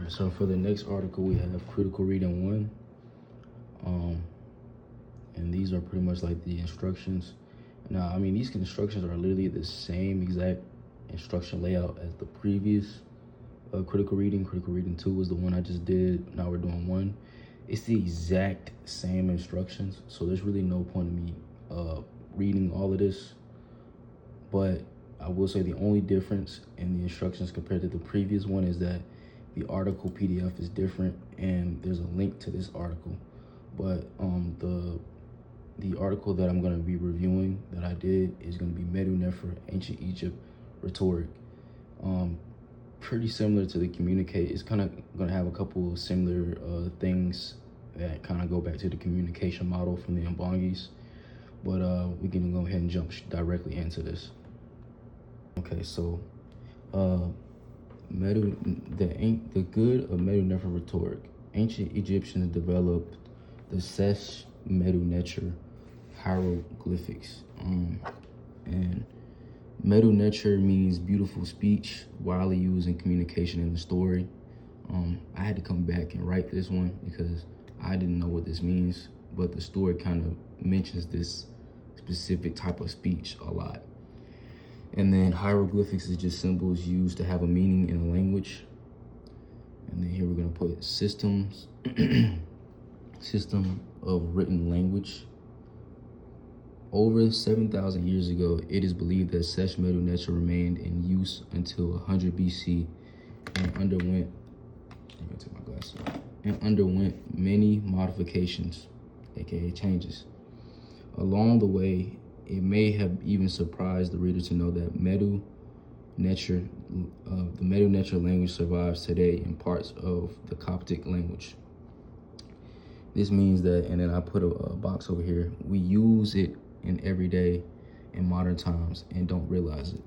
So for the next article, we have Critical Reading 1. And these are pretty much like the instructions. Now, I mean, these instructions are literally the same exact instruction layout as the previous Critical Reading. Critical Reading 2 was the one I just did. Now we're doing 1. It's the exact same instructions, so there's really no point in me reading all of this. But I will say the only difference in the instructions compared to the previous one is that the article PDF is different, and there's a link to this article. But the article that I'm going to be reviewing that I did is going to be Medu Nefer, Ancient Egypt Rhetoric. Pretty similar to the Communicate. It's kind of going to have a couple of similar things that kind of go back to the communication model from the Mbangis. But we can go ahead and jump directly into this. Okay, so the good of Medu Nefer Rhetoric. Ancient Egyptians developed the Sesh Medu Neter hieroglyphics. And Medu Neter means beautiful speech, widely used in communication in the story. I had to come back and write this one because I didn't know what this means, but the story kind of mentions this specific type of speech a lot. And then hieroglyphics is just symbols used to have a meaning in a language. And then here we're gonna put systems, system of written language. Over 7,000 years ago, it is believed that Sesh Medu Neter remained in use until 100 BC and underwent, I'm gonna take my glasses off, and underwent many modifications, aka changes. Along the way, it may have even surprised the reader to know that the Medu Neter language survives today in parts of the Coptic language. This means that, and then I put a box over here, we use it in everyday in modern times and don't realize it.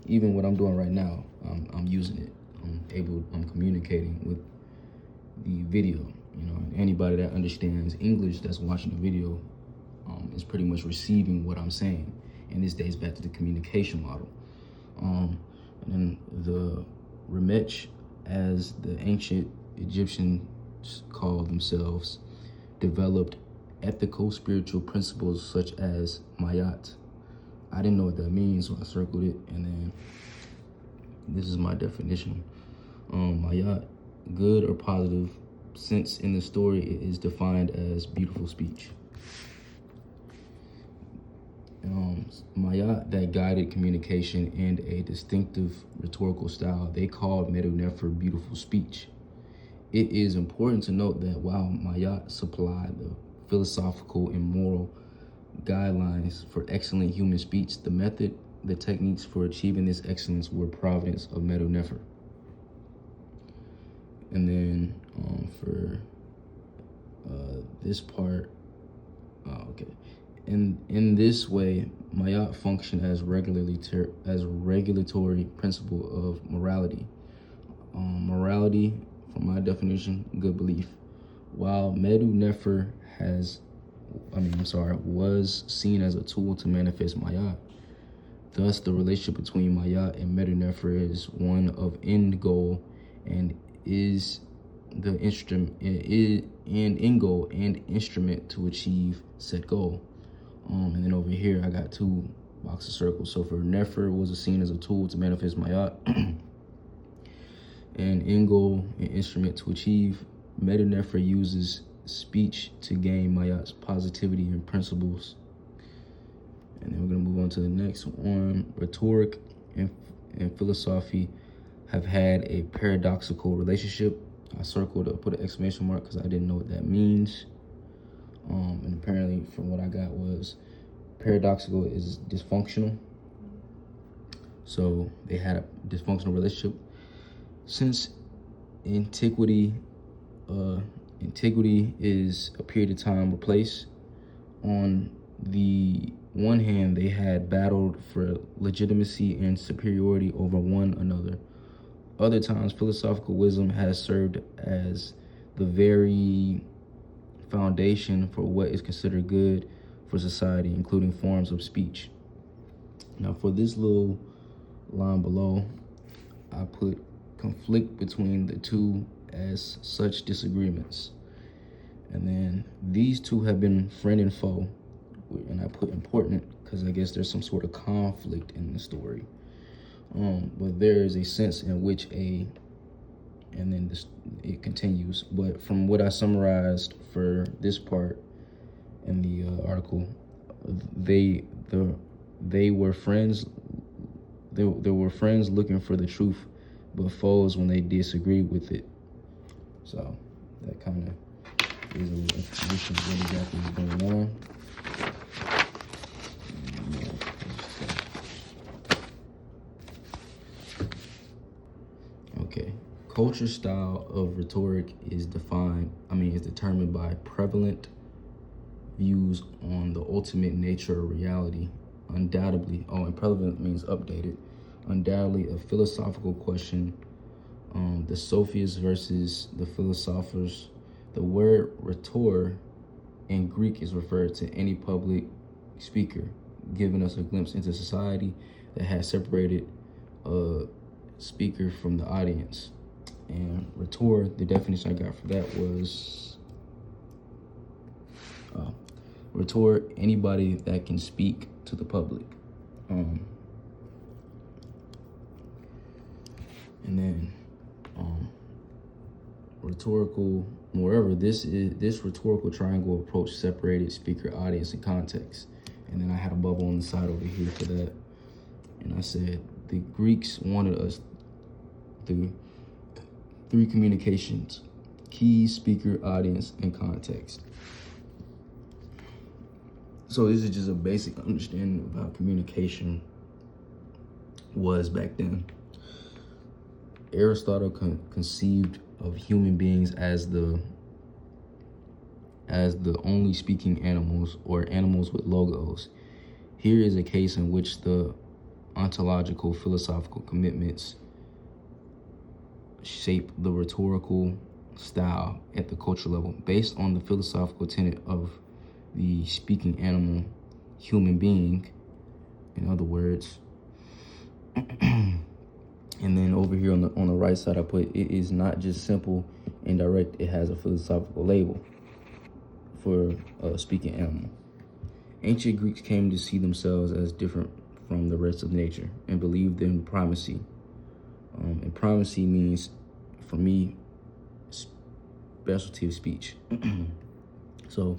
Even what I'm doing right now, I'm using it. I'm communicating with the video. You know, anybody that understands English that's watching the video is pretty much receiving what I'm saying. And this dates back to the communication model. And then the Remech, as the ancient Egyptians called themselves, developed ethical spiritual principles such as Mayat. I didn't know what that means, so I circled it, and then this is my definition. Mayat, good or positive, since in the story it is defined as beautiful speech. Mayat, that guided communication and a distinctive rhetorical style. They called Medu Nefer beautiful speech. It is important to note that while Mayat supplied the philosophical and moral guidelines for excellent human speech, the method, the techniques for achieving this excellence were providence of Medu Nefer. And then for this part, okay. In this way, Mayat functioned as regulatory principle of morality. Morality, from my definition, good belief. While Medu Nefer was seen as a tool to manifest Mayat. Thus, the relationship between Mayat and Medu Nefer is one of end goal and is the instrument instrument to achieve said goal. And then over here, I got 2 boxes circled. So for Nefer was seen as a tool to manifest Mayat, and end goal, an instrument to achieve. Medu Nefer uses speech to gain Mayat's positivity and principles. And then we're gonna move on to the next one. Rhetoric and philosophy have had a paradoxical relationship. I put an exclamation mark because I didn't know what that means. And apparently from what I got was paradoxical is dysfunctional. So they had a dysfunctional relationship. Since antiquity is a period of time or place, on the one hand, they had battled for legitimacy and superiority over one another. Other times, philosophical wisdom has served as the very foundation for what is considered good for society, including forms of speech. Now, for this little line below, I put conflict between the two as such disagreements. And then these two have been friend and foe. And I put important because I guess there's some sort of conflict in the story. But there is a sense in which and then it continues. But from what I summarized for this part in the article, they were friends. They were friends looking for the truth, but foes when they disagree with it. So that kind of is a little information of what exactly is going on. Okay, culture style of rhetoric is determined by prevalent views on the ultimate nature of reality. Undoubtedly, and prevalent means updated. Undoubtedly, a philosophical question. The sophists versus the philosophers. The word rhetor in Greek is referred to any public speaker, giving us a glimpse into society that has separated speaker from the audience. And rhetor, the definition I got for that was rhetor, anybody that can speak to the public. And then rhetorical, moreover, this rhetorical triangle approach separated speaker, audience, and context. And then I had a bubble on the side over here for that. And I said, the Greeks wanted us through three communications: key, speaker, audience, and context. So this is just a basic understanding of how communication was back then. Aristotle conceived of human beings as the only speaking animals, or animals with logos. Here is a case in which the ontological philosophical commitments shape the rhetorical style at the cultural level based on the philosophical tenet of the speaking animal, human being, in other words. And then over here on the right side, I put, it is not just simple and direct, it has a philosophical label for a speaking animal. Ancient Greeks came to see themselves as different from the rest of nature and believed in primacy. And primacy means, for me, specialty of speech. So,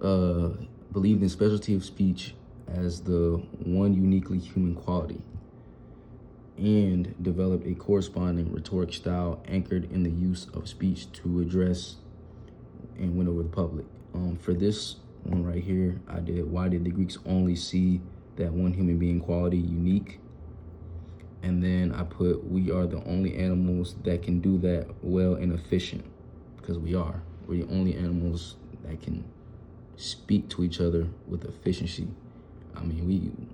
believed in specialty of speech as the one uniquely human quality, and developed a corresponding rhetoric style anchored in the use of speech to address and win over the public. For this one right here, I did, why did the Greeks only see that one human being quality unique? And then I put, we are the only animals that can do that well and efficient, because we're the only animals that can speak to each other with efficiency. I mean,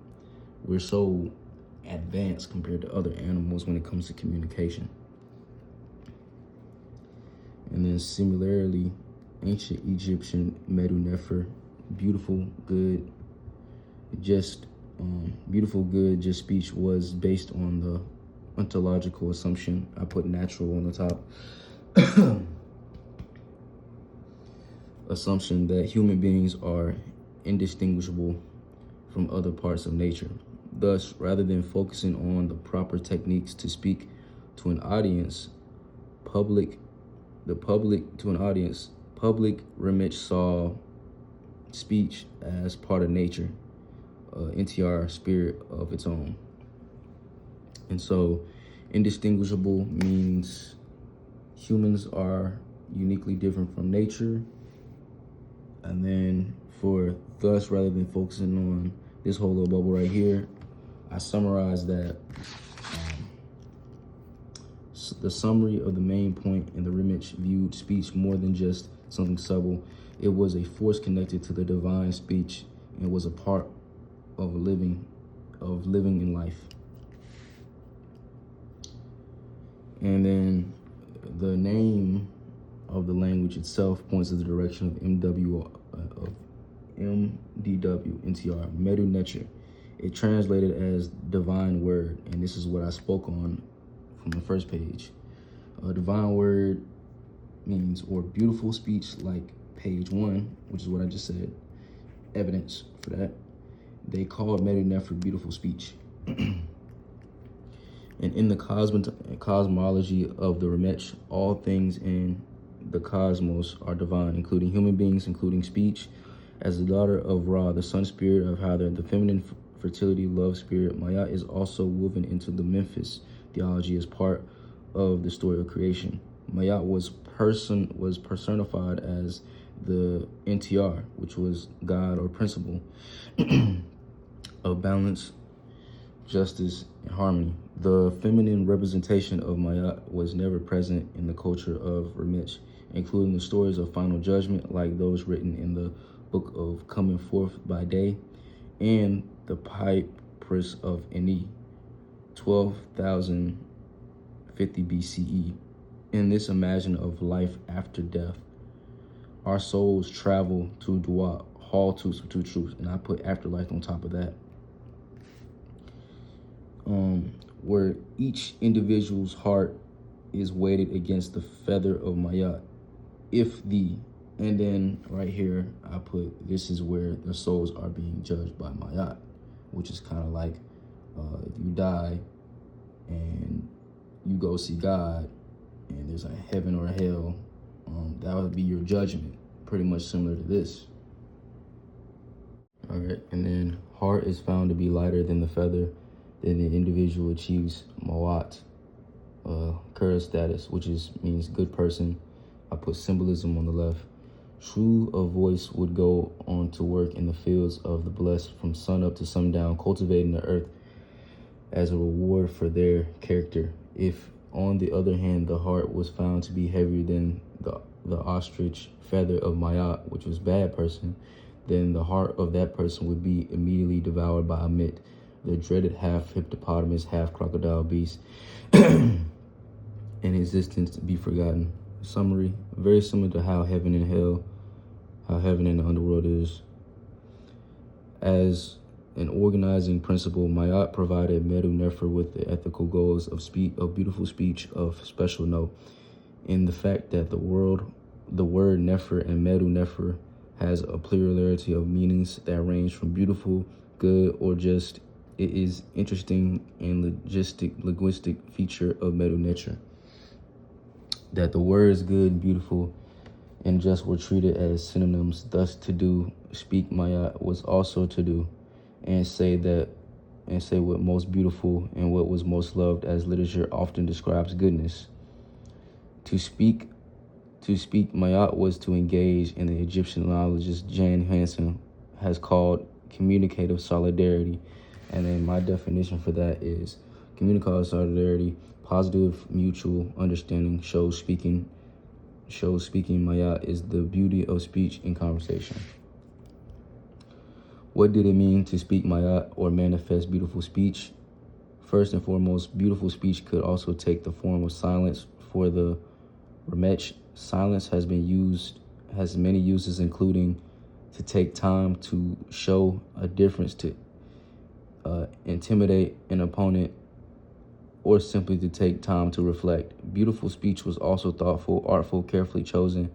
we're so advanced compared to other animals when it comes to communication. And then similarly, ancient Egyptian Medu Nefer, beautiful, good speech was based on the ontological assumption. I put natural on the top. Assumption that human beings are indistinguishable from other parts of nature. Thus, rather than focusing on the proper techniques to speak to an audience, public Rimich saw speech as part of nature, NTR spirit of its own. And so, indistinguishable means humans are uniquely different from nature. And then thus, rather than focusing on this whole little bubble right here, I summarized that the summary of the main point in the Rimich viewed speech more than just something subtle. It was a force connected to the divine speech, and it was a part of living in life. And then the name of the language itself points to the direction of MDW, NTR, Medu Neter. It translated as divine word, and this is what I spoke on from the first page. Divine word means or beautiful speech, like page 1, which is what I just said. Evidence for that. They called Medu Nefer beautiful speech. And in the cosmology of the Remech, all things in the cosmos are divine, including human beings, including speech. As the daughter of Ra, the sun spirit of Hathor, the feminine fertility, love spirit, Mayat is also woven into the Memphis theology as part of the story of creation. Mayat was personified as the NTR, which was God or principle of balance, justice, and harmony. The feminine representation of Mayat was never present in the culture of Remech, including the stories of final judgment, like those written in the Book of Coming Forth by Day, and the Papyrus of Eni, 12,050 BCE. In this imagine of life after death, our souls travel to Dua, Hall to truth, and I put afterlife on top of that. Where each individual's heart is weighted against the feather of Mayat. And then right here, I put, this is where the souls are being judged by Mayat, which is kind of like if you die and you go see God and there's a heaven or a hell, that would be your judgment, pretty much similar to this. All right, and then heart is found to be lighter than the feather. Then the individual achieves Mawat, Kura status, which means good person. I put symbolism on the left. True, a voice would go on to work in the fields of the blessed from sun up to sundown, cultivating the earth as a reward for their character. If, on the other hand, the heart was found to be heavier than the ostrich feather of Mayat, which was bad person, then the heart of that person would be immediately devoured by Amit, the dreaded half hippopotamus, half crocodile beast, and existence to be forgotten. Summary, very similar to how heaven and hell, how heaven and the underworld is. As an organizing principle, Mayat provided Medu Nefer with the ethical goals of beautiful speech of special note, in the fact that the word Nefer and Medu Nefer has a plurality of meanings that range from beautiful, good, or just. It is interesting and linguistic feature of Medu Nefer that the words good, beautiful, and just were treated as synonyms. Thus, to do, speak Mayat was also to do, and say what most beautiful and what was most loved, as literature often describes goodness. To speak Mayat was to engage in the Egyptian neurologist Jan Hansen has called communicative solidarity. And then my definition for that is communicative solidarity, positive mutual understanding, shows speaking Mayat is the beauty of speech and conversation. What did it mean to speak Mayat or manifest beautiful speech? First and foremost, beautiful speech could also take the form of silence. For the Remech, silence has many uses, including to take time to show a difference, to intimidate an opponent, or simply to take time to reflect. Beautiful speech was also thoughtful, artful, carefully chosen.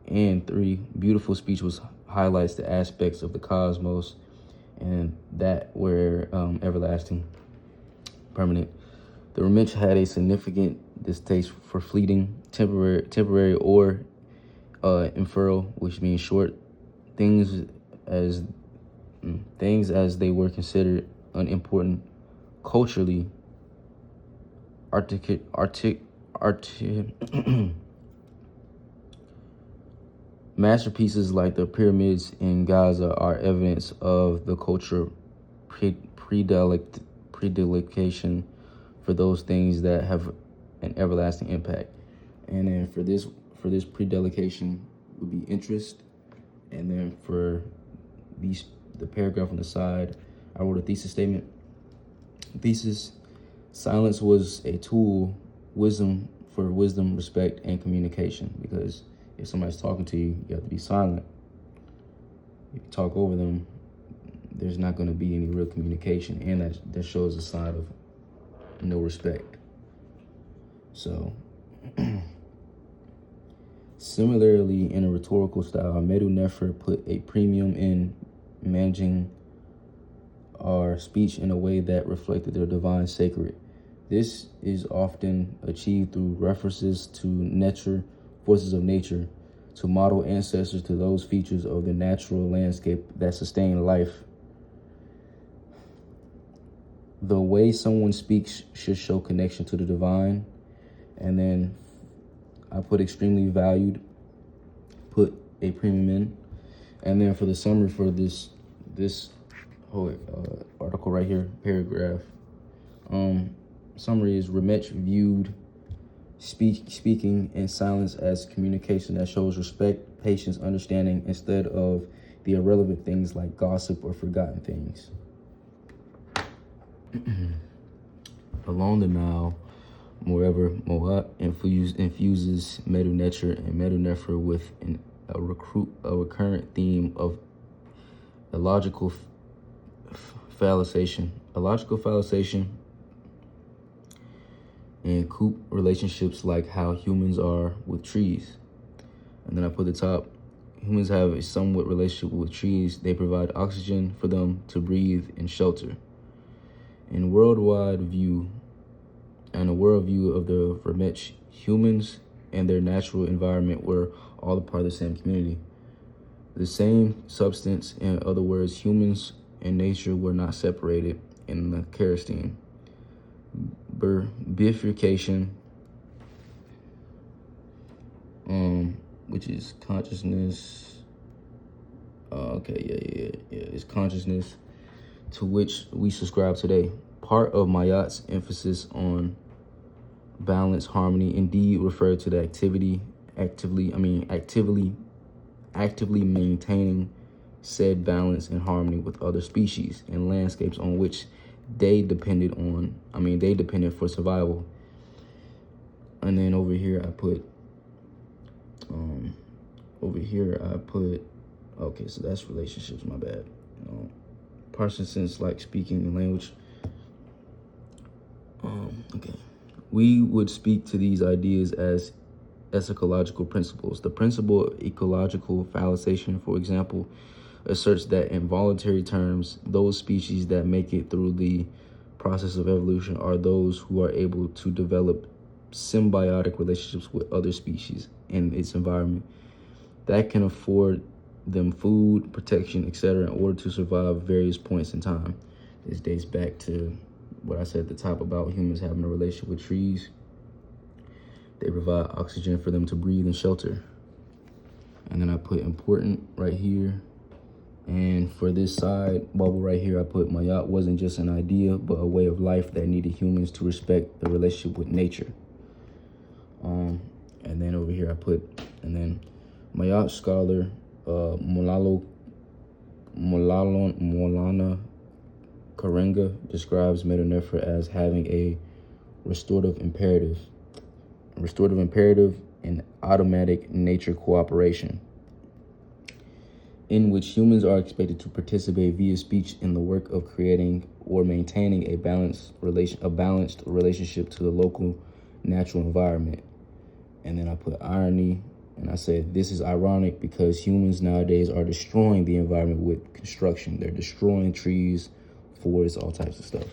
And 3, beautiful speech highlights the aspects of the cosmos and that were everlasting, permanent. The Remech had a significant distaste for fleeting, temporary, or ephemeral, which means short things, as they were considered unimportant culturally. Masterpieces like the pyramids in Gaza are evidence of the cultural predilection for those things that have an everlasting impact. And then for this predilection would be interest. And then for the paragraph on the side, I wrote a thesis statement. Thesis: silence was a tool, for wisdom, respect, and communication. Because if somebody's talking to you, you have to be silent. If you talk over them, there's not going to be any real communication, and that shows a sign of no respect. So, similarly, in a rhetorical style, Medu Nefer put a premium in managing our speech in a way that reflected their divine sacred. This is often achieved through references to nature, forces of nature, to model ancestors to those features of the natural landscape that sustain life. The way someone speaks should show connection to the divine. And then I put extremely valued, put a premium in. And then for the summary for this whole article right here, paragraph, summary is Ramech viewed speaking in silence as communication that shows respect, patience, understanding, instead of the irrelevant things like gossip or forgotten things. Along the Nile, moreover, Moat infuses Medu Neter and Medu Nefer with a recurrent theme of illogical phallicization. Illogical phallicization and coop relationships like how humans are with trees. And then I put the top, humans have a somewhat relationship with trees. They provide oxygen for them to breathe and shelter. In a worldwide view, and a worldview of the Ramech, humans and their natural environment were all a part of the same community. The same substance, in other words, humans and nature were not separated in the Kerosene. Bifurcation, which is consciousness. It's consciousness to which we subscribe today. Part of Mayat's emphasis on balance, harmony, indeed referred to the actively maintaining said balance and harmony with other species and landscapes on which they depended for survival. And then over here I put, okay, so that's relationships, my bad. Parsons like speaking in language. Okay. We would speak to these ideas as ecological principles. The principle of ecological phallicization, for example, asserts that in voluntary terms, those species that make it through the process of evolution are those who are able to develop symbiotic relationships with other species in its environment that can afford them food, protection, etc. in order to survive various points in time. This dates back to what I said at the top about humans having a relationship with trees. They provide oxygen for them to breathe and shelter. And then I put important right here. And for this side bubble right here, I put Mayat wasn't just an idea, but a way of life that needed humans to respect the relationship with nature. And then over here I put, and then Mayat scholar Molana Karenga describes Medu Nefer as having a restorative imperative and automatic nature cooperation, in which humans are expected to participate via speech in the work of creating or maintaining a balanced relationship to the local natural environment. And then I put irony, and I said this is ironic because humans nowadays are destroying the environment with construction. They're destroying trees, forests, all types of stuff.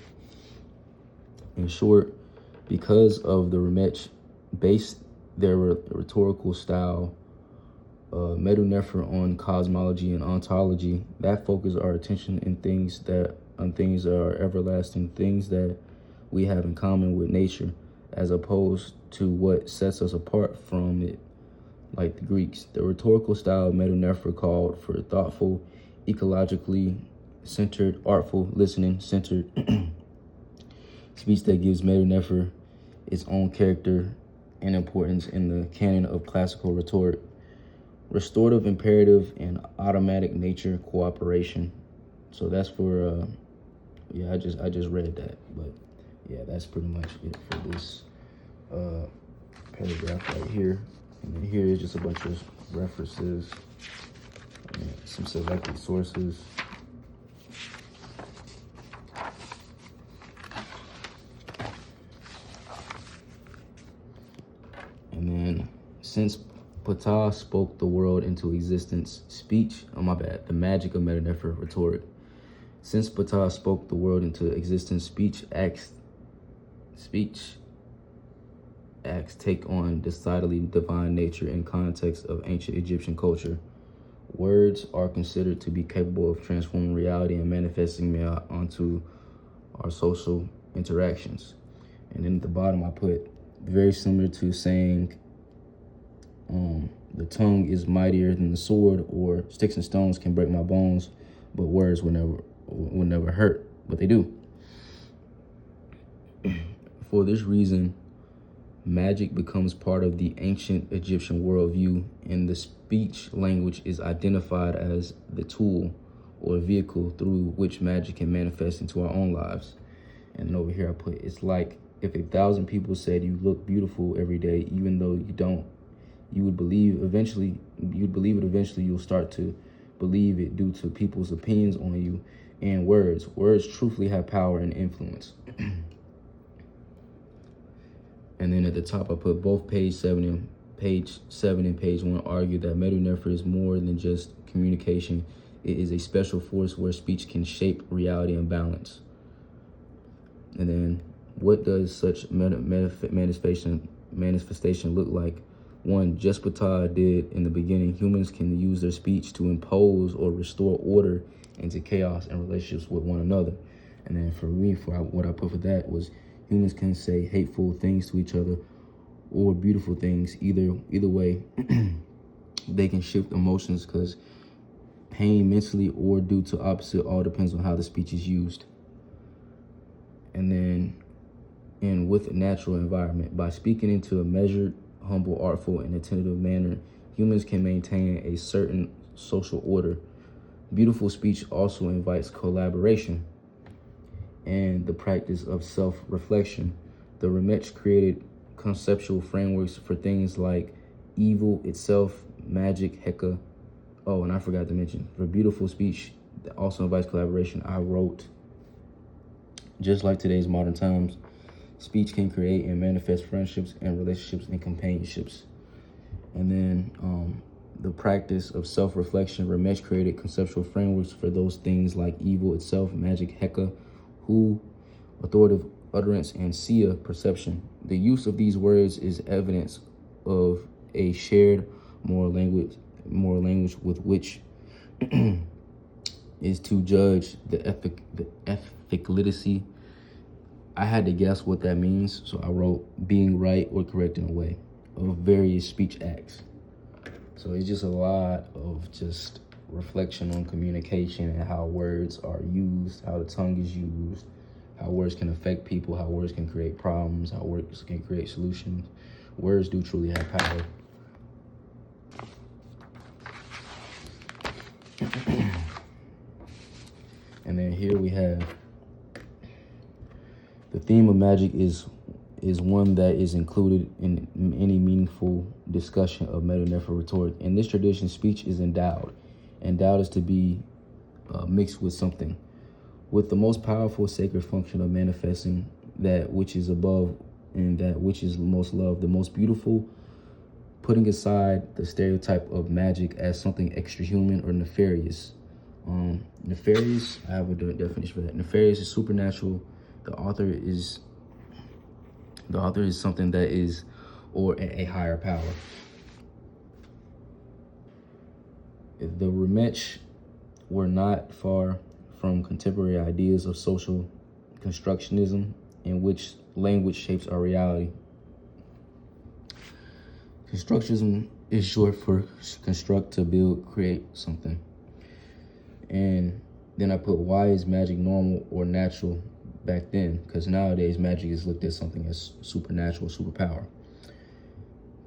In short, because of the Ramech based their rhetorical style, Medu Nefer, on cosmology and ontology, that focus our attention on things that are everlasting, things that we have in common with nature, as opposed to what sets us apart from it, like the Greeks. The rhetorical style of Medu Nefer called for thoughtful, ecologically centered, artful, listening centered speech that gives Medu Nefer its own character and importance in the canon of classical rhetoric. Restorative imperative and automatic nature cooperation. So that's for I just read that, but yeah, that's pretty much it for this paragraph right here. And then here is just a bunch of references and some selected sources. Since Ptah spoke the world into existence, speech, oh my bad, the magic of Meta Nefer rhetoric. Since Ptah spoke the world into existence, speech acts take on decidedly divine nature in context of ancient Egyptian culture. Words are considered to be capable of transforming reality and manifesting it onto our social interactions. And then at the bottom, I put very similar to saying the tongue is mightier than the sword, or sticks and stones can break my bones, but words will never hurt, but they do. For this reason, magic becomes part of the ancient Egyptian worldview, and the speech language is identified as the tool or vehicle through which magic can manifest into our own lives. And then over here I put, it's like if 1,000 people said you look beautiful every day, even though you don't, you'd believe it eventually, you'll start to believe it due to people's opinions on you and words. Words truthfully have power and influence. And then at the top, I put both page 7 and page 1 argue that Medu Nefer is more than just communication. It is a special force where speech can shape reality and balance. And then, what does such manifestation look like? One, just Ptah did in the beginning, humans can use their speech to impose or restore order into chaos and relationships with one another. And then for me, what I put for that was, humans can say hateful things to each other or beautiful things. Either way, they can shift emotions, because pain mentally or due to opposite all depends on how the speech is used. And then, and with a natural environment, by speaking into a measured, humble, artful, and attentive manner, humans can maintain a certain social order. Beautiful speech also invites collaboration and the practice of self-reflection. The Remech created conceptual frameworks for things like evil itself, magic, Heka. Oh, and I forgot to mention, for beautiful speech that also invites collaboration, I wrote, just like today's modern times, speech can create and manifest friendships and relationships and companionships. And then the practice of self-reflection, Ramesh created conceptual frameworks for those things like evil itself, magic, Heka, Hu, authoritative utterance, and Sia, perception. The use of these words is evidence of a shared moral language with which is to judge the ethicality. I had to guess what that means, so I wrote being right or correct in a way of various speech acts. So it's just a lot of just reflection on communication and how words are used, how the tongue is used, how words can affect people, how words can create problems, how words can create solutions. Words do truly have power. And then here we have the theme of magic is one that is included in any meaningful discussion of Medu Nefer rhetoric. In this tradition, speech is endowed. Endowed is to be mixed with something, with the most powerful sacred function of manifesting that which is above and that which is most loved, the most beautiful, putting aside the stereotype of magic as something extra human or nefarious. Nefarious, I have a definition for that. Nefarious is supernatural. The author is something that is, or a higher power. The Remech were not far from contemporary ideas of social constructionism, in which language shapes our reality. Constructionism is short for construct, to build, create something. And then I put, why is magic normal or natural back then? Because nowadays magic is looked at something as supernatural, superpower.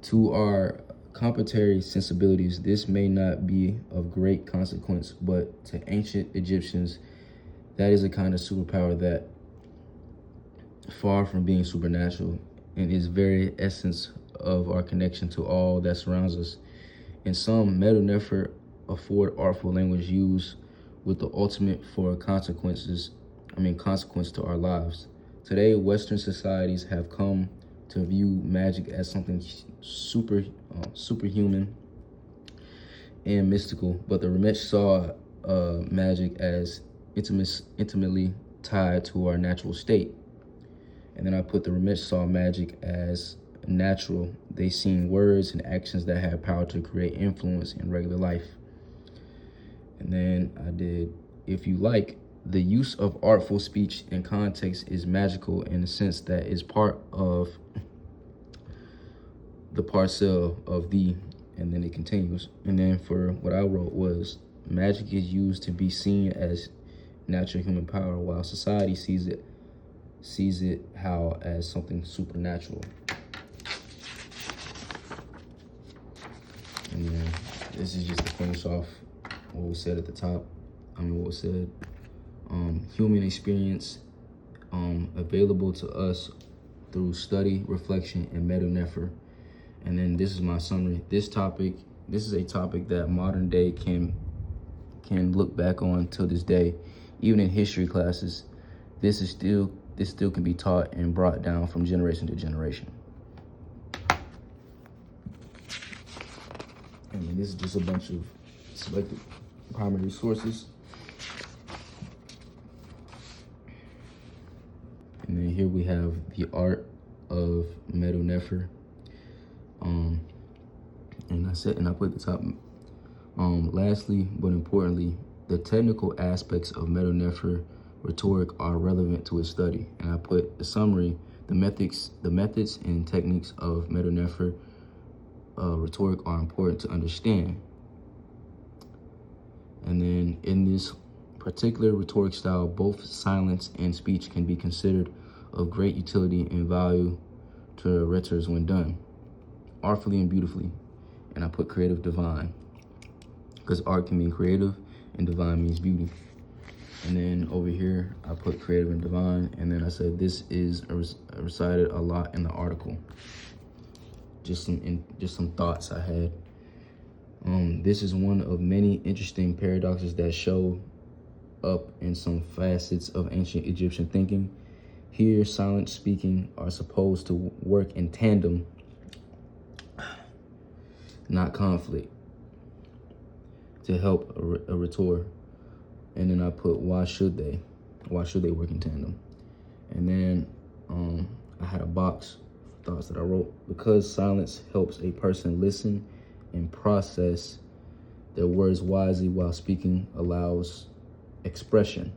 To our contemporary sensibilities, this may not be of great consequence, but to ancient Egyptians, that is a kind of superpower that, far from being supernatural, and is very essence of our connection to all that surrounds us. In some, Medu Nefer afford artful language used with the ultimate for consequence to our lives. Today, Western societies have come to view magic as something superhuman and mystical, but the Remetz saw magic as intimately tied to our natural state. And then I put the Remetz saw magic as natural. They seen words and actions that have power to create influence in regular life. And then I did, if you like, the use of artful speech and context is magical in the sense that it's part of the parcel of thee, and then it continues. And then for what I wrote was, magic is used to be seen as natural human power, while society sees it how as something supernatural. And then this is just to finish off what was said at the top. What was said, human experience available to us through study, reflection, and Medu Nefer. And then this is my summary. This is a topic that modern day can look back on till this day. Even in history classes, this still can be taught and brought down from generation to generation. And this is just a bunch of selected primary sources. And then here we have the art of Medu Nefer. And I put at the top, lastly, but importantly, the technical aspects of Medu Nefer rhetoric are relevant to its study. And I put the summary, the methods and techniques of Medu Nefer rhetoric are important to understand. And then in this particular rhetoric style, both silence and speech can be considered of great utility and value to rhetors when done artfully and beautifully. And I put creative divine, because art can mean creative and divine means beauty. And then over here, I put creative and divine. And then I said, this is recited a lot in the article. Just some thoughts I had. This is one of many interesting paradoxes that show up in some facets of ancient Egyptian thinking. Here, silent speaking are supposed to work in tandem, not conflict, to help a rhetor. And then I put, why should they work in tandem? And then I had a box of thoughts that I wrote. Because silence helps a person listen and process their words wisely while speaking allows expression.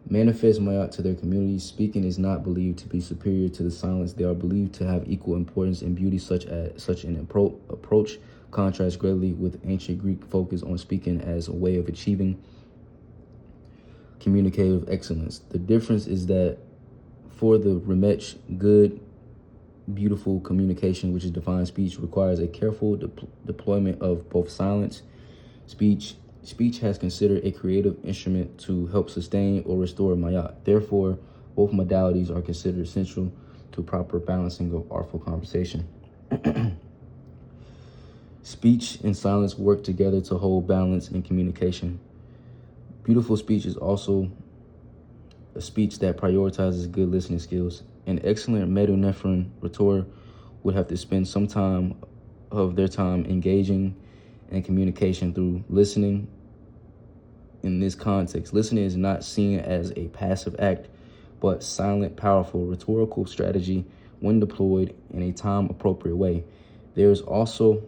Manifest Mayat to their community. Speaking is not believed to be superior to the silence. They are believed to have equal importance and beauty. Such an approach contrasts greatly with ancient Greek focus on speaking as a way of achieving communicative excellence. The difference is that for the Remetz, good, beautiful communication, which is defined speech, requires a careful deployment of both silence, speech. Speech has considered a creative instrument to help sustain or restore Mayat. Therefore, both modalities are considered essential to proper balancing of artful conversation. Speech and silence work together to hold balance in communication. Beautiful speech is also a speech that prioritizes good listening skills. An excellent Medu Neferin rhetor would have to spend some time of their time engaging in communication through listening. In this context, listening is not seen as a passive act, but silent, powerful rhetorical strategy when deployed in a time-appropriate way. There's almost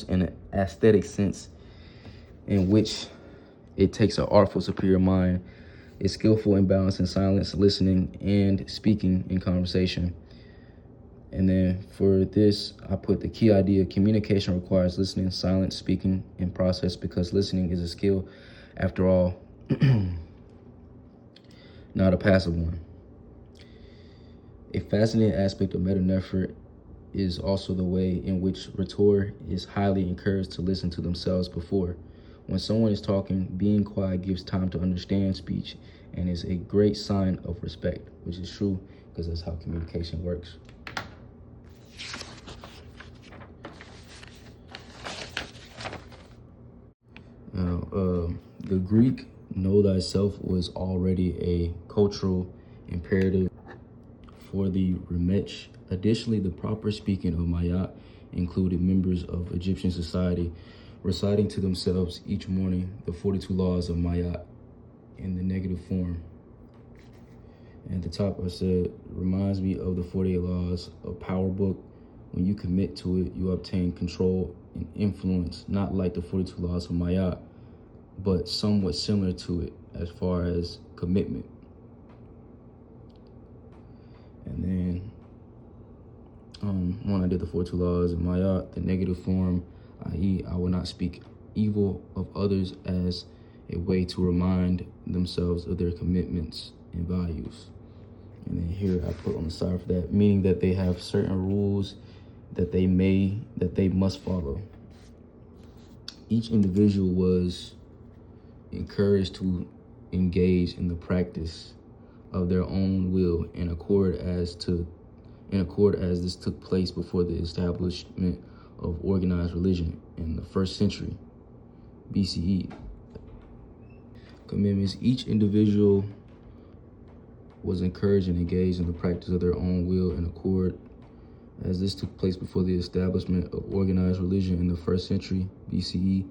an aesthetic sense in which it takes an artful, superior mind, is skillful in balancing silence, listening, and speaking in conversation. And then for this, I put the key idea: communication requires listening, silence, speaking, and process, because listening is a skill, after all, not a passive one. A fascinating aspect of Medu Nefer is also the way in which rhetor is highly encouraged to listen to themselves before. When someone is talking, being quiet gives time to understand speech and is a great sign of respect, which is true because that's how communication works. Now, the Greek know thyself was already a cultural imperative for the Remetz Additionally, the proper speaking of Mayat included members of Egyptian society reciting to themselves each morning the 42 laws of Mayat in the negative form. And at the top, I said, reminds me of the 48 laws of Power Book. When you commit to it, you obtain control and influence, not like the 42 laws of Mayat, but somewhat similar to it as far as commitment. And then when I did the 42 laws of Mayat, the negative form, i.e., I will not speak evil of others as a way to remind themselves of their commitments and values. And then here I put on the side for that, meaning that they have certain rules that they must follow. Each individual was encouraged to engage in the practice of their own will in accord as this took place before the establishment of organized religion in the 1st century BCE. Commitments. Each individual was encouraged and engaged in the practice of their own will in accord as this took place before the establishment of organized religion in the 1st century BCE.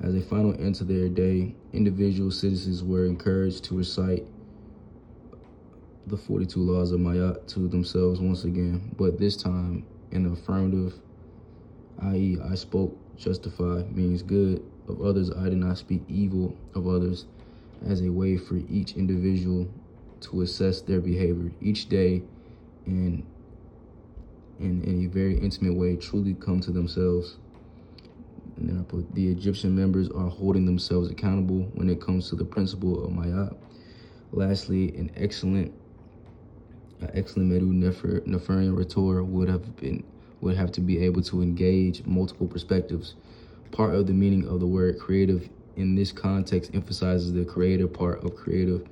As a final end to their day, individual citizens were encouraged to recite the 42 laws of Mayat to themselves once again, but this time in the affirmative, i.e., I spoke justify means good of others. I did not speak evil of others, as a way for each individual to assess their behavior each day and in a very intimate way truly come to themselves. And then I put the Egyptian members are holding themselves accountable when it comes to the principle of Mayat. Lastly, an excellent Medu Neferian rhetor would have to be able to engage multiple perspectives. Part of the meaning of the word creative in this context emphasizes the creative part of creative,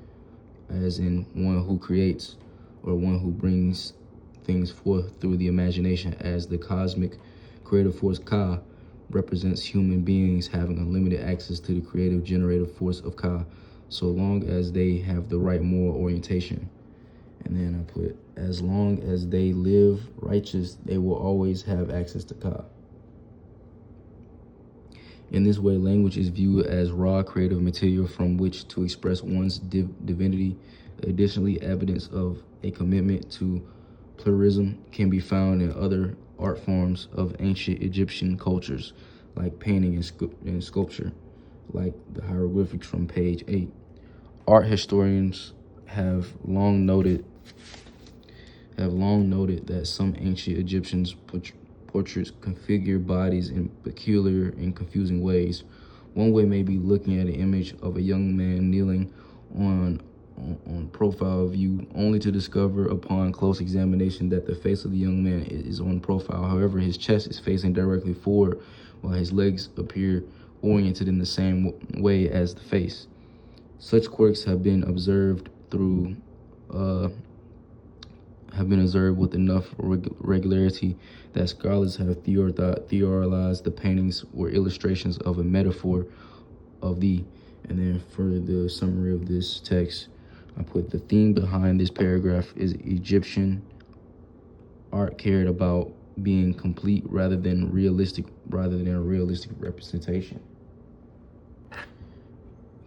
as in one who creates or one who brings things forth through the imagination, as the cosmic creative force Ka represents human beings having unlimited access to the creative generative force of Ka, so long as they have the right moral orientation. And then I put, as long as they live righteous, they will always have access to Ka. In this way, language is viewed as raw creative material from which to express one's divinity. Additionally, evidence of a commitment to pluralism can be found in other art forms of ancient Egyptian cultures, like painting and sculpture, like the hieroglyphics from page 8. Art historians have long noted that some ancient Egyptians portraits configure bodies in peculiar and confusing ways. One way may be looking at an image of a young man kneeling on profile view, only to discover upon close examination that the face of the young man is on profile. However, his chest is facing directly forward, while his legs appear oriented in the same way as the face. Such quirks have been observed with enough regularity that scholars have theorized the paintings were illustrations of a metaphor of the. And then for the summary of this text, I put the theme behind this paragraph is Egyptian art cared about being complete rather than a realistic representation.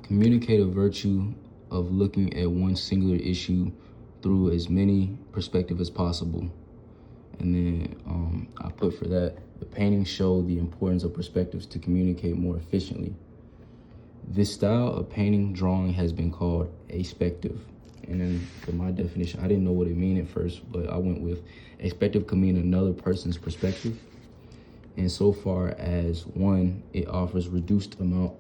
Communicate a virtue of looking at one singular issue through as many perspectives as possible. And then I put for that, the paintings show the importance of perspectives to communicate more efficiently. This style of painting drawing has been called aspective. And then for my definition, I didn't know what it meant at first, but I went with aspective could mean another person's perspective. And so far as one, it offers reduced account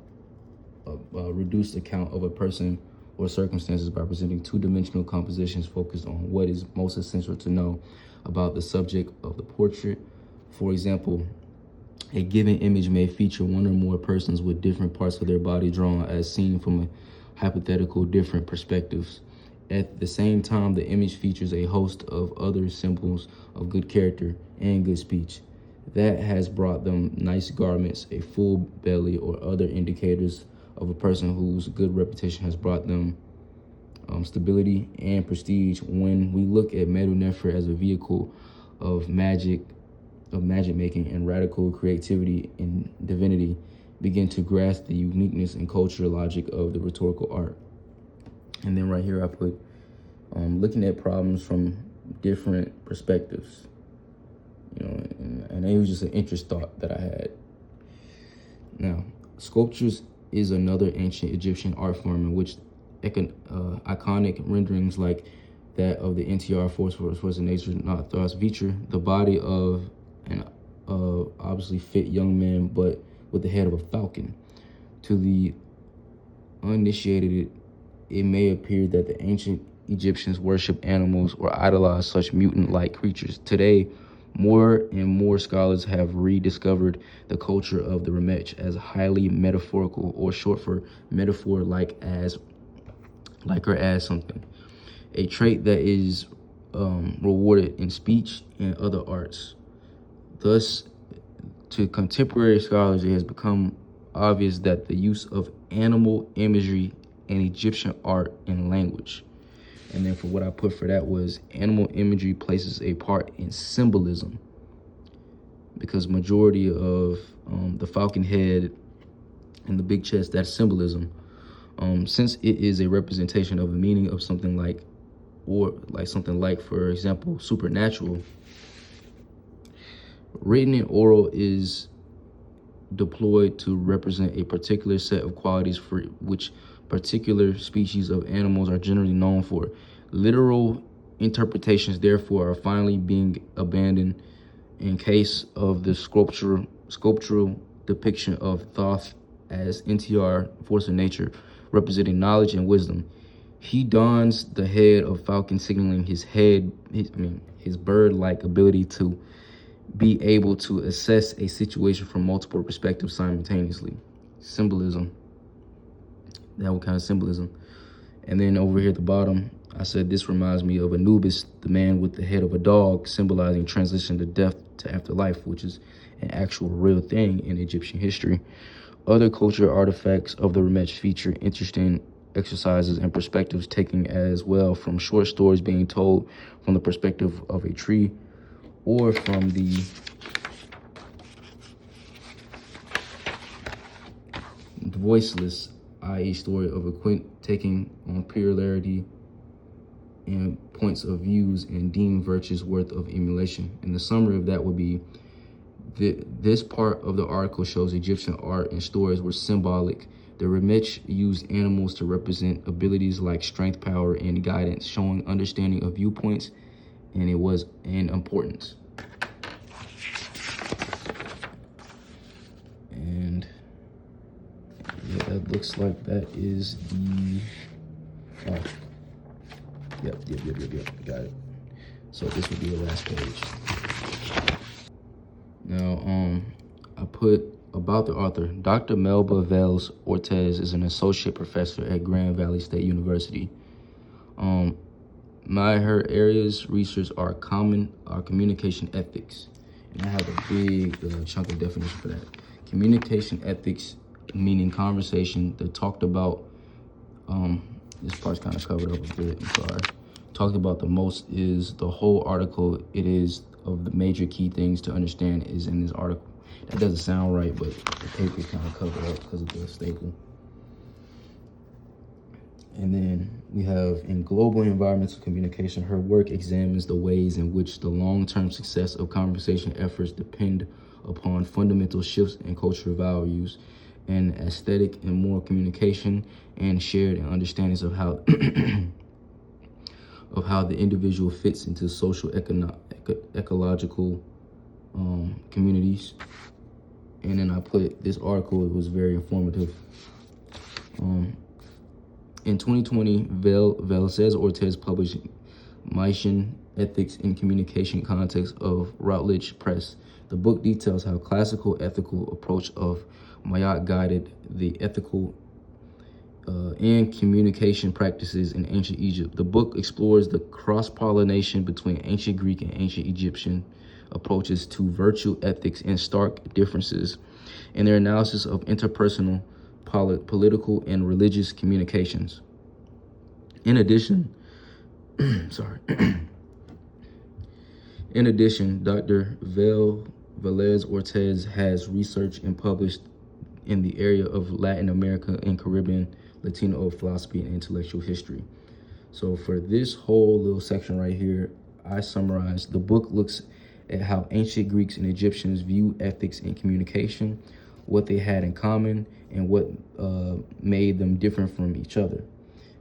of a person or circumstances by presenting two-dimensional compositions focused on what is most essential to know about the subject of the portrait. For example, a given image may feature one or more persons with different parts of their body drawn as seen from a hypothetical different perspectives. At the same time, the image features a host of other symbols of good character and good speech that has brought them nice garments, a full belly, or other indicators of a person whose good reputation has brought them stability and prestige. When we look at Medu Nefer as a vehicle of magic, making, and radical creativity in divinity begin to grasp the uniqueness and cultural logic of the rhetorical art. And then right here I put looking at problems from different perspectives, and it was just an interest thought that I had. Now, sculptures is another ancient Egyptian art form in which iconic renderings like that of the NTR force of nature, not thus feature the body of an obviously fit young man, but with the head of a falcon. To the uninitiated, it may appear that the ancient Egyptians worshiped animals or idolized such mutant-like creatures. Today, more and more scholars have rediscovered the culture of the Remetz as highly metaphorical, or short for metaphor, like or as something, a trait that is rewarded in speech and other arts. Thus, to contemporary scholars, it has become obvious that the use of animal imagery in Egyptian art and language. And then for what I put for that was animal imagery places a part in symbolism, because majority of the falcon head and the big chest, that's symbolism. Since it is a representation of the meaning of something like, for example, supernatural, written and oral is deployed to represent a particular set of qualities for which particular species of animals are generally known for. Literal interpretations, therefore, are finally being abandoned in case of the sculptural depiction of Thoth as NTR, force of nature, representing knowledge and wisdom. He dons the head of falcon, signaling his bird-like ability to be able to assess a situation from multiple perspectives simultaneously. Symbolism. That what kind of symbolism. And then over here at the bottom, I said this reminds me of Anubis, the man with the head of a dog, symbolizing transition to death to afterlife, which is an actual real thing in Egyptian history. Other cultural artifacts of the Remetz feature interesting exercises and perspectives taken as well, from short stories being told from the perspective of a tree, or from the voiceless, i.e. story of a quint taking on plurality and points of views and deemed virtues worth of emulation. And the summary of that would be this part of the article shows Egyptian art and stories were symbolic. The Remetz used animals to represent abilities like strength, power, and guidance, showing understanding of viewpoints, and it was an importance. And yeah, that looks like that is the Yep, got it. So this would be the last page. Now, I put about the author. Dr. Melba Vels Ortiz is an associate professor at Grand Valley State University. Her areas research are communication ethics, and I have a big chunk of definition for that. Communication ethics, meaning conversation. That talked about. This part's kind of covered up a bit. I'm sorry. Talked about the most is the whole article. It is of the major key things to understand is in this article. That doesn't sound right, but the paper is kind of covered up because of the staple. And then we have in global environmental communication, her work examines the ways in which the long-term success of conversation efforts depend upon fundamental shifts in cultural values and aesthetic and moral communication, and shared understandings of how of how the individual fits into social ecological communities. And then I put this article, it was very informative. In 2020, Velsez Ortiz published Mission Ethics in Communication Context of Routledge Press. The book details how classical ethical approach of Mayat guided the ethical and communication practices in ancient Egypt. The book explores the cross-pollination between ancient Greek and ancient Egyptian approaches to virtue ethics and stark differences in their analysis of interpersonal, political, and religious communications. In addition, In addition, Dr. Velez Ortiz has researched and published in the area of Latin America and Caribbean Latino philosophy and intellectual history. So for this whole little section right here, I summarized the book looks at how ancient Greeks and Egyptians view ethics and communication, what they had in common, and what made them different from each other.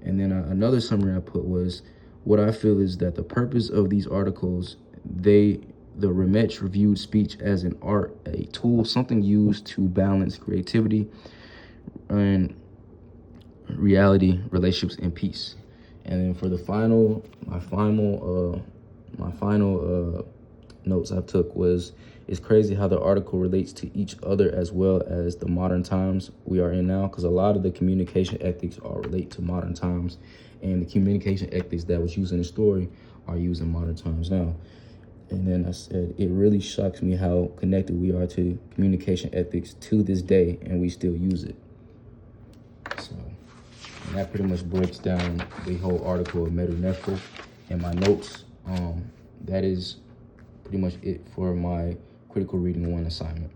And then another summary I put was, what I feel is that the purpose of these articles, the Ramech reviewed speech as an art, a tool, something used to balance creativity and reality, relationships, and peace. And then for the my final notes I took was, it's crazy how the article relates to each other as well as the modern times we are in now, because a lot of the communication ethics are relate to modern times, and the communication ethics that was used in the story are used in modern times now. And then I said, it really shocks me how connected we are to communication ethics to this day, and we still use it. So, and that pretty much breaks down the whole article of Medu Neter and my notes. That is pretty much it for my Critical Reading 1 assignment.